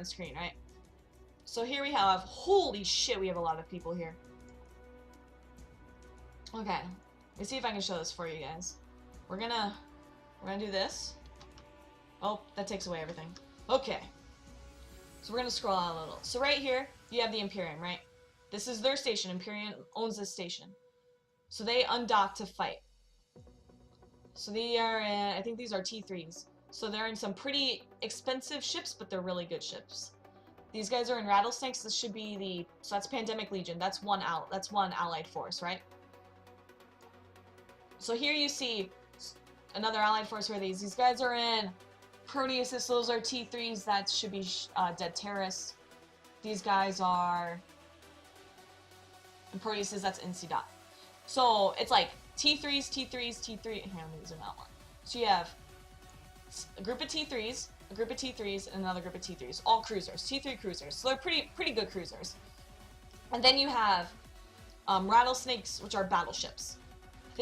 the screen, right? So here we have, holy shit, we have a lot of people here. Okay, let me see if I can show this for you guys. We're gonna do this. Oh, that takes away everything. Okay. So we're gonna scroll out a little. So right here, you have the Imperium, right? This is their station. Imperium owns this station. So they undock to fight. So they are in, I think these are T3s. So they're in some pretty expensive ships, but they're really good ships. These guys are in rattlesnakes. This should be the, so that's Pandemic Legion. That's one allied force, right? So here you see another allied force where these guys are in Proteuses. Those are T3s. That should be dead terrorists. These guys are in Proteuses. That's NC dot. So it's like T3s, T3s, T3. Here, let me zoom out one. So you have a group of T3s, a group of T3s, and another group of T3s. All cruisers, T3 cruisers. So they're pretty good cruisers. And then you have rattlesnakes, which are battleships. I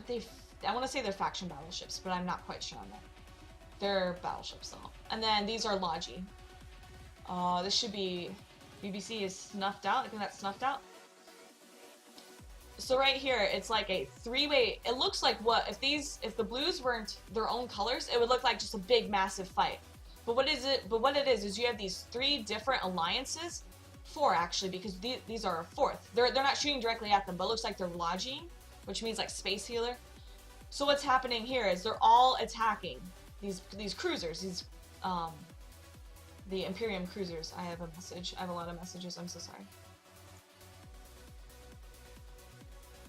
think I want to say they're faction battleships, but I'm not quite sure on that. They're battleships though. And then these are Logi. This should be, BBC is snuffed out. I think that's snuffed out. So right here, it's like a three-way. It looks like what if the blues weren't their own colors, it would look like just a big, massive fight. But what it is you have these 3 different alliances, 4 actually, because these are a 4th. They're not shooting directly at them, but it looks like they're lodging, which means like space healer. So what's happening here is they're all attacking these cruisers, the Imperium cruisers. I have a message. I have a lot of messages. I'm so sorry.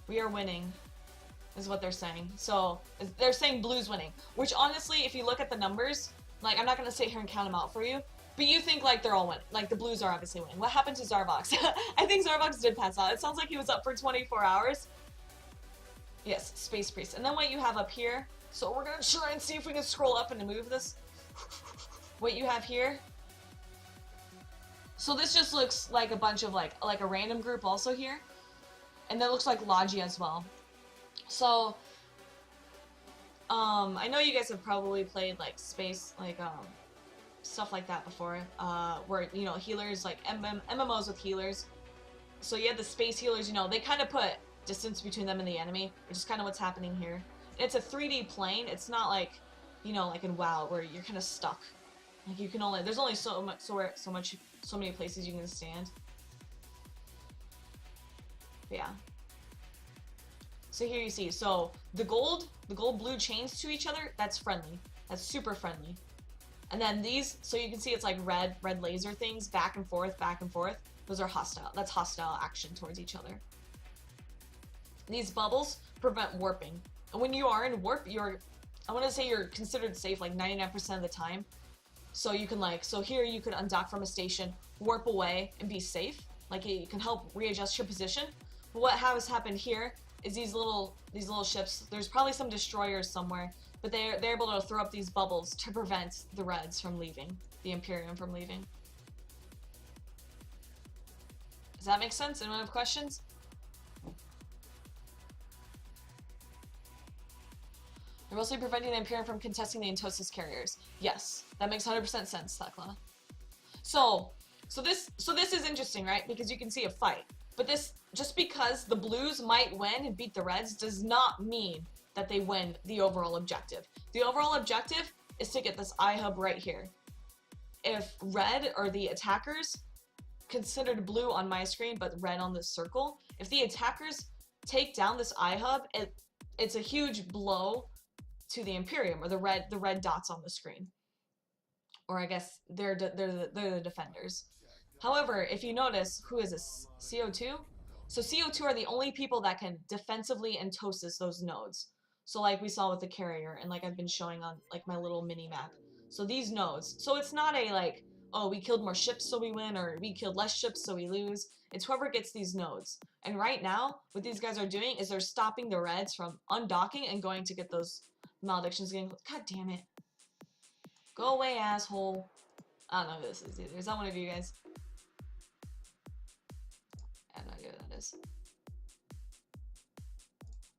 We are winning, is what they're saying. So they're saying blue's winning, which honestly, if you look at the numbers, like I'm not gonna sit here and count them out for you, but you think like they're all winning. Like the blues are obviously winning. What happened to Zarvox? I think Zarvox did pass out. It sounds like he was up for 24 hours. Yes, Space Priest. And then what you have up here, so we're gonna try and see if we can scroll up and move this. What you have here. So this just looks like a bunch of like a random group also here. And that looks like Logi as well. So, I know you guys have probably played like space, like stuff like that before, where you know healers like MMOs with healers. So you have the space healers. You know they kind of put distance between them and the enemy, which is kind of what's happening here. It's a 3D plane. It's not like, you know, like in WoW where you're kind of stuck. Like you can only there's only so many places you can stand. But yeah. So here you see, so the gold blue chains to each other, that's friendly. That's super friendly. And then these, so you can see it's like red laser things back and forth. Those are hostile. That's hostile action towards each other. These bubbles prevent warping. And when you are in warp, I want to say you're considered safe like 99% of the time. So you can so here you could undock from a station, warp away, and be safe. Like it can help readjust your position. But what has happened here is these little ships, there's probably some destroyers somewhere, but they're able to throw up these bubbles to prevent the Reds from leaving, the Imperium from leaving. Does that make sense? Anyone have questions? They're mostly preventing the Imperium from contesting the Entosis carriers. Yes, that makes 100% sense, Thekla. So this is interesting, right? Because you can see a fight. But this, just because the blues might win and beat the Reds does not mean that they win the overall objective. The overall objective is to get this iHub right here. If red or the attackers, considered blue on my screen but red on this circle, if the attackers take down this iHub, it's a huge blow to the Imperium, or the red dots on the screen. Or I guess they're the defenders. However, if you notice, who is this? CO2? So CO2 are the only people that can defensively entosis those nodes. So like we saw with the carrier, and like I've been showing on like my little mini map. So these nodes. So it's not a like, oh, we killed more ships so we win, or we killed less ships so we lose. It's whoever gets these nodes. And right now, what these guys are doing is they're stopping the Reds from undocking and going to get those maledictions getting. God damn it. Go away, asshole. I don't know who this is either. Is that one of you guys? I have no idea what that is.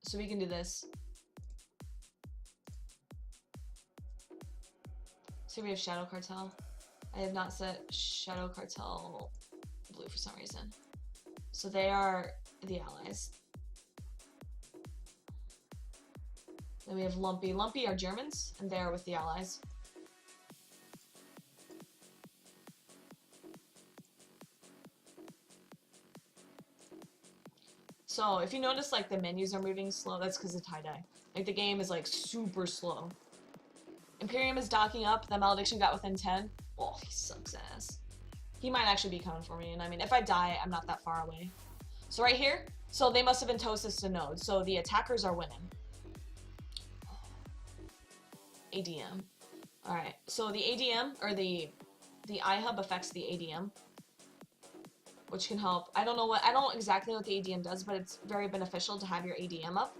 So we can do this. So we have Shadow Cartel. I have not set Shadow Cartel blue for some reason. So they are the allies. Then we have Lumpy. Lumpy are Germans, and they are with the allies. So if you notice like the menus are moving slow, that's because of tie-dye. Like the game is like super slow. Imperium is docking up. The malediction got within 10. Oh, he sucks ass. He might actually be coming for me, and I mean, if I die, I'm not that far away. So right here, so they must have been Tosis to node, so the attackers are winning. ADM. Alright, so the ADM, or the iHub affects the ADM, which can help. I don't know exactly what the ADM does, but it's very beneficial to have your ADM up.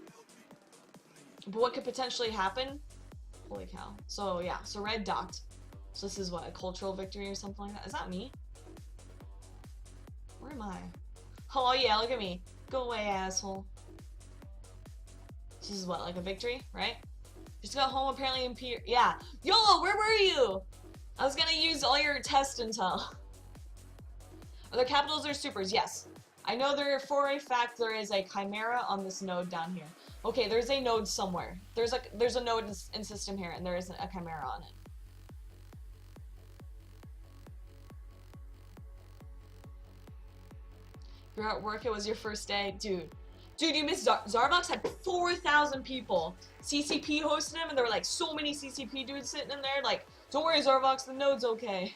But what could potentially happen? Holy cow. So yeah, so red docked. So this is what, a cultural victory or something like that? Is that me? Where am I? Oh yeah, look at me. Go away, asshole. This is what, like a victory, right? Just got home, apparently Imperium. Yeah. YOLO, where were you? I was gonna use all your test intel. Are there capitals or supers? Yes. I know there, for a fact, there is a chimera on this node down here. Okay, there's a node somewhere. There's a node in system here, and there isn't a chimera on it. You're at work, it was your first day. Dude, you missed Zarbox had 4,000 people. CCP hosted him, and there were like so many CCP dudes sitting in there. Like, don't worry, Zarbox, the node's okay.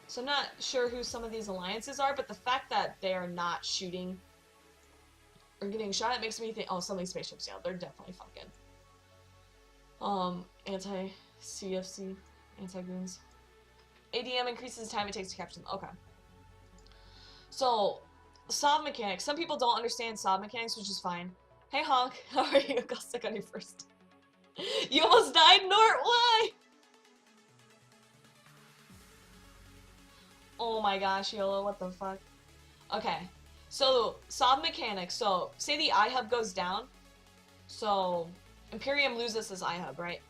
So I'm not sure who some of these alliances are, but the fact that they are not shooting or getting shot, it makes me think, oh, some of these spaceships, yeah, they're definitely fucking. Anti-CFC, anti-goons. ADM increases the time it takes to capture them. Okay. So, sob mechanics. Some people don't understand sob mechanics, which is fine. Hey, Honk. How are you? Got stuck on your first. You almost died, Nort? Why? Oh my gosh, YOLO, what the fuck? Okay. So, sob mechanics. So, say the iHub goes down. So, Imperium loses his iHub, right?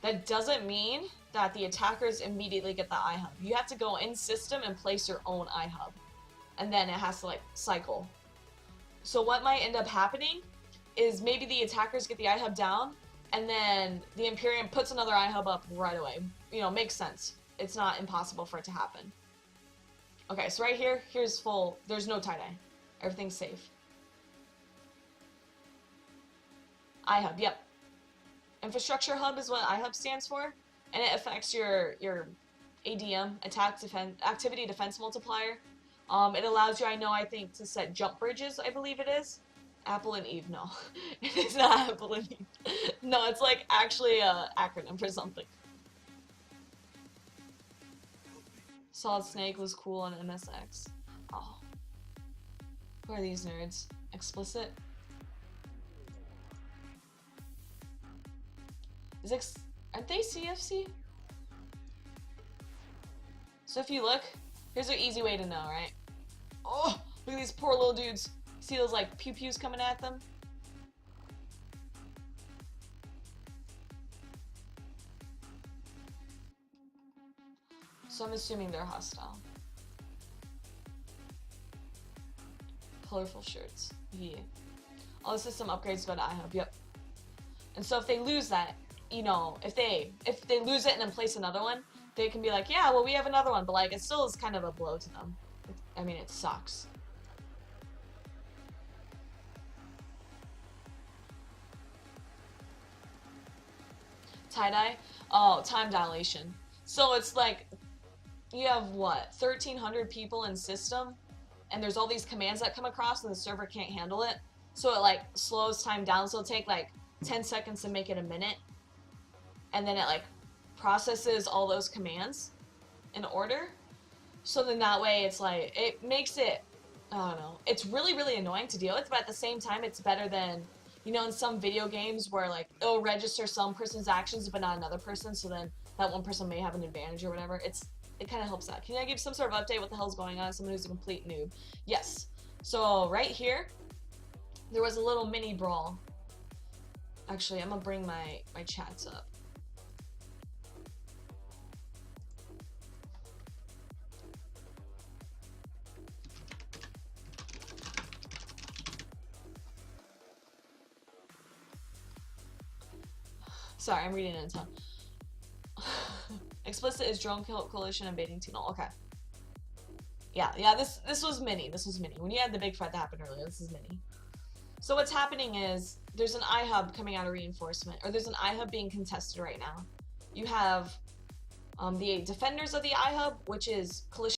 That doesn't mean that the attackers immediately get the iHub. You have to go in system and place your own iHub. And then it has to, like, cycle. So what might end up happening is maybe the attackers get the iHub down, and then the Imperium puts another iHub up right away. You know, makes sense. It's not impossible for it to happen. Okay, so right here, here's full, there's no tie-dye. Everything's safe. iHub, yep. Infrastructure hub is what iHub stands for, and it affects your ADM, activity defense multiplier. It allows you, I think, to set jump bridges, I believe it is. Apple and Eve, no. It's not Apple and Eve. No, it's like actually an acronym for something. Solid Snake was cool on MSX. Oh. Who are these nerds? Explicit? Aren't they CFC? So if you look, here's an easy way to know, right? Oh, look at these poor little dudes. See those like pew-pews coming at them? So I'm assuming they're hostile. Colorful shirts. Yeah. All the system upgrades go to iHub. Yep. And so if they lose that, you know, if they lose it and then place another one, they can be like, yeah, well, we have another one, but like it still is kind of a blow to them. I mean, it sucks. Tie-dye? Oh, time dilation. So it's like, you have what, 1,300 people in system, and there's all these commands that come across and the server can't handle it. So it like slows time down, so it'll take like 10 seconds to make it a minute. And then it like processes all those commands in order. So then that way it's like, it makes it, I don't know, it's really, really annoying to deal with, but at the same time it's better than, you know, in some video games where like it'll register some person's actions but not another person, so then that one person may have an advantage or whatever. It kind of helps out. Can I give some sort of update what the hell's going on? Someone who's a complete noob. Yes. So right here, there was a little mini brawl. Actually, I'm gonna bring my chats up. Sorry, I'm reading it in time. Explicit is drone coalition invading T-Null. Okay. Yeah, this was mini. This was mini. When you had the big fight that happened earlier, this is mini. So what's happening is there's an iHub coming out of reinforcement, or there's an iHub being contested right now. You have the defenders of the iHub, which is coalition